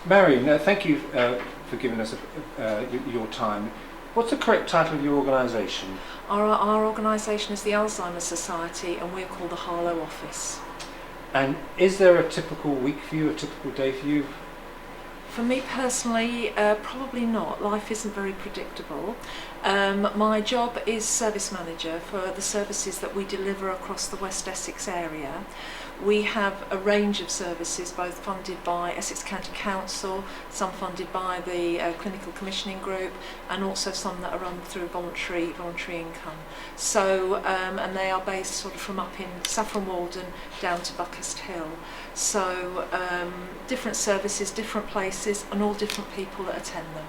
Marion, thank you for giving us your time. What's the correct title of your organisation? Our organisation is the Alzheimer's Society, and we're called the Harlow office. And is there a typical week for you, a typical day for you? For me personally, probably not. Life isn't very predictable. My job is service manager for the services that we deliver across the West Essex area. We have a range of services, both funded by Essex County Council, some funded by the Clinical Commissioning Group, and also some that are run through voluntary income. So, and they are based sort of from up in Saffron Walden down to Buckhurst Hill. So, different services, different places, and all different people that attend them.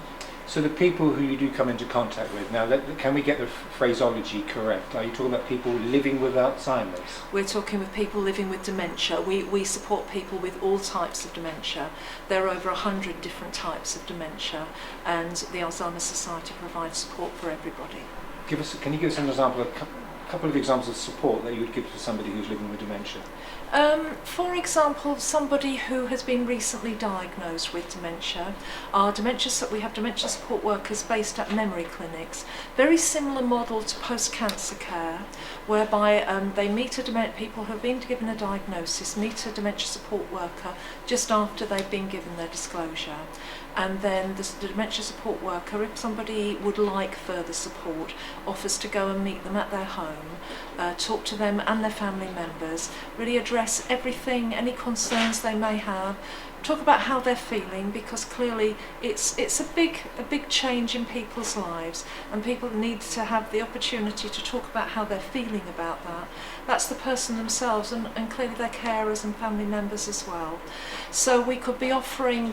So the people who you do come into contact with, now can we get the phraseology correct? Are you talking about people living with Alzheimer's? We're talking with people living with dementia. We support people with all types of dementia. There are over 100 different types of dementia, and the Alzheimer's Society provides support for everybody. Can you give us an example, a couple of examples of support that you would give to somebody who's living with dementia? For example, somebody who has been recently diagnosed with dementia. We have dementia support workers based at memory clinics. Very similar model to post-cancer care, whereby they meet people who have been given a diagnosis, meet a dementia support worker just after they've been given their disclosure. And then the dementia support worker, if somebody would like further support, offers to go and meet them at their home, talk to them and their family members, really address everything, any concerns they may have, talk about how they're feeling, because clearly it's a big change in people's lives, and people need to have the opportunity to talk about how they're feeling about that. That's the person themselves, and clearly their carers and family members as well. So we could be offering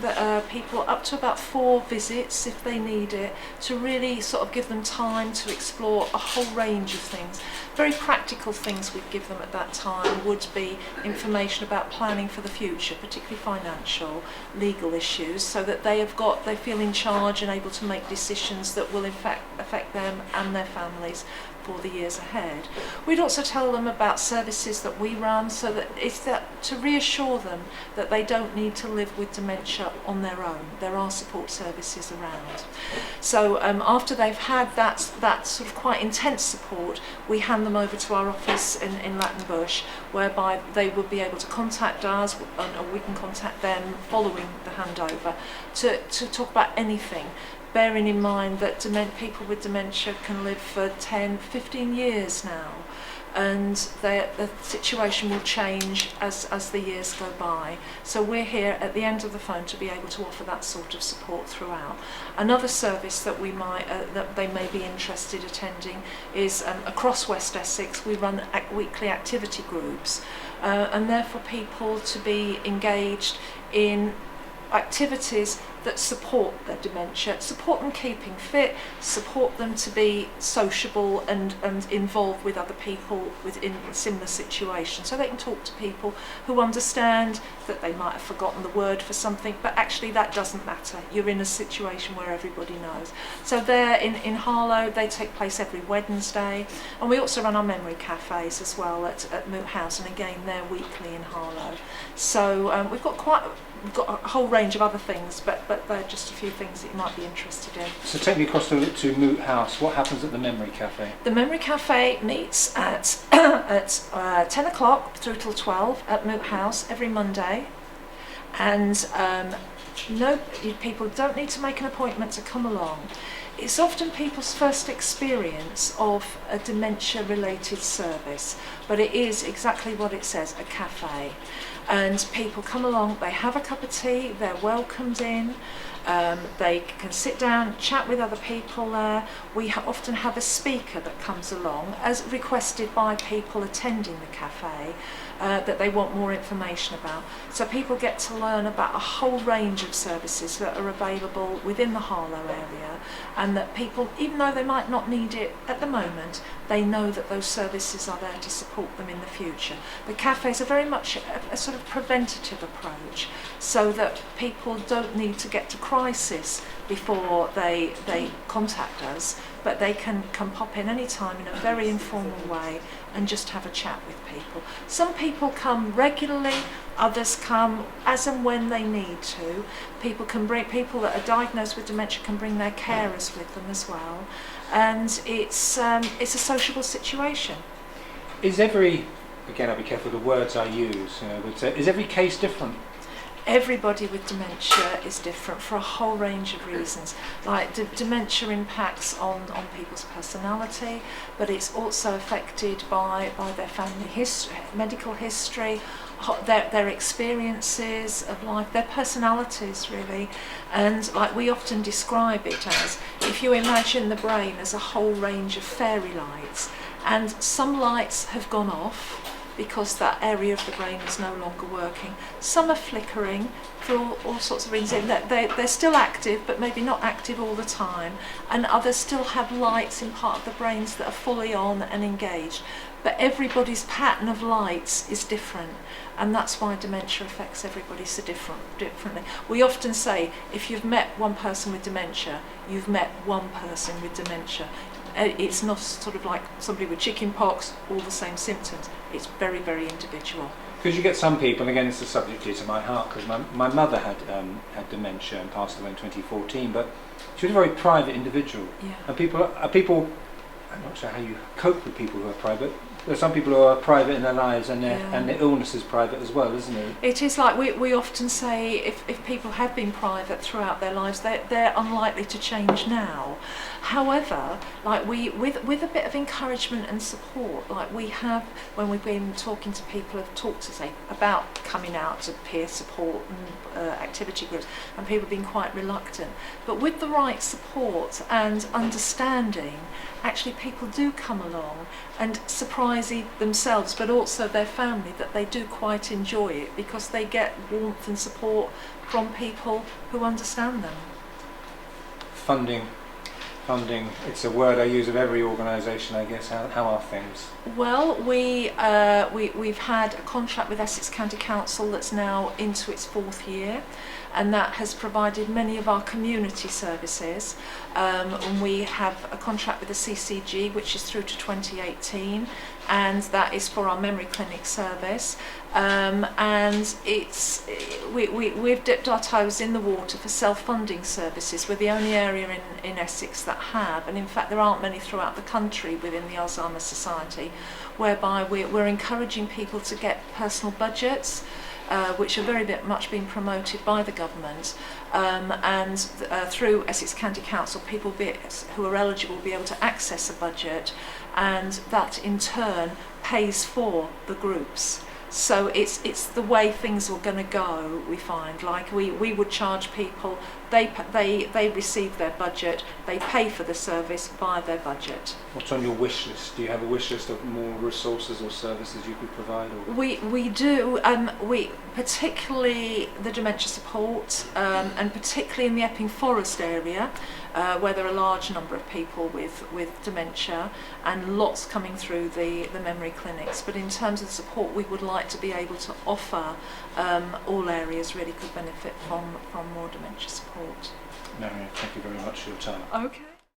people up to about 4 visits if they need it, to really sort of give them time to explore a whole range of things. Very practical things we'd give them at that time would be information about planning for the future, particularly financial, legal issues, so that they feel in charge and able to make decisions that will in fact affect them and their families for the years ahead. We'd also tell them about services that we run, so that to reassure them that they don't need to live with dementia on their own. There are support services around. So after they've had that sort of quite intense support, we hand them over to our office in Latin Bush, whereby they will be able to contact us, and we can contact them following the handover to talk about anything, bearing in mind that people with dementia can live for 10, 15 years now, and the situation will change as the years go by. So we're here at the end of the phone to be able to offer that sort of support throughout. Another service that that they may be interested attending is across West Essex. We run weekly activity groups, and they're for people to be engaged in activities that support their dementia, support them keeping fit, support them to be sociable and involved with other people within similar situations, so they can talk to people who understand that they might have forgotten the word for something, but actually that doesn't matter. You're in a situation where everybody knows. So they're in Harlow. They take place every Wednesday, and we also run our memory cafes as well at Moot House, and again they're weekly in Harlow. So we've got a whole range of other things, but they're just a few things that you might be interested in. So take me across to Moot House. What happens at the Memory Cafe? The Memory Cafe meets at 10 o'clock through till 12 at Moot House every Monday, and people don't need to make an appointment to come along. It's often people's first experience of a dementia-related service, but it is exactly what it says, a cafe. And people come along, they have a cup of tea, they're welcomed in, they can sit down, chat with other people there. We often have a speaker that comes along, as requested by people attending the cafe, that they want more information about. So people get to learn about a whole range of services that are available within the Harlow area, and that people, even though they might not need it at the moment, they know that those services are there to support them in the future. The cafes are very much a sort of preventative approach, so that people don't need to get to crisis before they contact us, but they can pop in any time in a very informal way and just have a chat with people. Some people come regularly, others come as and when they need to. People that are diagnosed with dementia can bring their carers with them as well, and it's a sociable situation. Is again, I'll be careful with the words I use, but is every case different? Everybody with dementia is different for a whole range of reasons. Like dementia impacts on people's personality, but it's also affected by their family history, medical history, their experiences of life, their personalities really. And like we often describe it as, if you imagine the brain as a whole range of fairy lights, and some lights have gone off because that area of the brain is no longer working. Some are flickering for all sorts of reasons. They're still active, but maybe not active all the time. And others still have lights in part of the brains that are fully on and engaged. But everybody's pattern of lights is different. And that's why dementia affects everybody so differently. We often say, if you've met one person with dementia, you've met one person with dementia. It's not sort of like somebody with chicken pox, all the same symptoms. It's very, very individual. Because you get some people, and again it's a subject dear to my heart, because my mother had dementia and passed away in 2014, but she was a very private individual. Yeah. And people, I'm not sure how you cope with people who are private. There are some people who are private in their lives, and their illness is private as well, isn't it? It is. Like we often say, if people have been private throughout their lives, they're unlikely to change now. However, like with a bit of encouragement and support, like we have when we've been talking to people who've talked to say about coming out to peer support and activity groups, and people have been quite reluctant. But with the right support and understanding, actually people do come along and surprise themselves, but also their family, that they do quite enjoy it because they get warmth and support from people who understand them. Funding, it's a word I use of every organisation, I guess. How are things? Well, we've had a contract with Essex County Council that's now into its 4th year, and that has provided many of our community services. And we have a contract with the CCG, which is through to 2018, and that is for our memory clinic service. And we've dipped our toes in the water for self-funding services. We're the only area in Essex that have, and in fact there aren't many throughout the country within the Alzheimer's Society, whereby we're encouraging people to get personal budgets, which are very much being promoted by the government, and through Essex County Council, people who are eligible will be able to access a budget, and that in turn pays for the groups. So it's the way things are going to go. We find, like we would charge people, they receive their budget, they pay for the service via their budget. What's on your wish list? Do you have a wish list of more resources or services you could provide? Or? We do. We particularly the dementia support, and particularly in the Epping Forest area, where there are a large number of people with dementia and lots coming through the memory clinics. But in terms of support, we would like to be able to offer all areas really could benefit from more dementia support. Marion, thank you very much for your time. Okay.